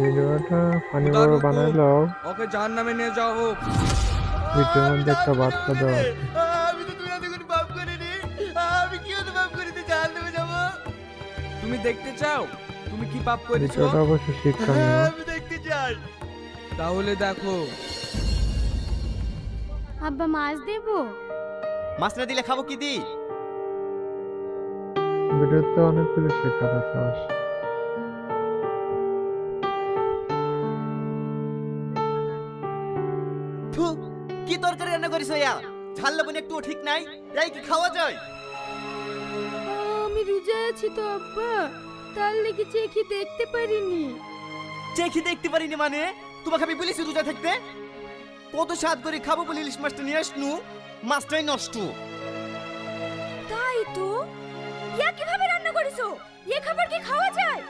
ভিডিওটা ফানি খুদা ভাবে রুকো, বানাইলো। ওকে জাহান্নামে নিয়ে যাও হোক। ভিডিওর মধ্যে একটা বাচ্চা দেওয়া আছে। আমি তো তুমি এতক্ষণ পাপ করিনি। আমি কি হতে পাপ করিতে জাহান্নামে যাব? তুমি দেখতে চাও তুমি কি পাপ করেছো? ভিডিওটা অবশ্য শিক্ষণীয়। আমি দেখতে চাই। তাহলে দেখো। আব্বা মাছ দেবো? মাছ না দিলে খাবো কি দি? ভিডিওতে অনেকগুলো শেখার আছে অবশ্য। থু, কি তরকারি রান্না করিস ইয়া? ঝাল লবণ একটুও ঠিক নাই। এই কি খাওয়া যায়? আমি রোজা আছি তো আব্বা, তার লেগে চেখে দেখতে পারিনি। চেখে দেখতে পারিনি মানে? তোমাকে আমি বলেছি রোজা থাকতে? কত স্বাদ করে খাবো বলে ইলিশ মাছটা নিয়ে আসনু, মাছটাই নষ্ট। তাই তো, ইয়া কিভাবে রান্না করেছো? এ খাবার কি খাওয়া যায়?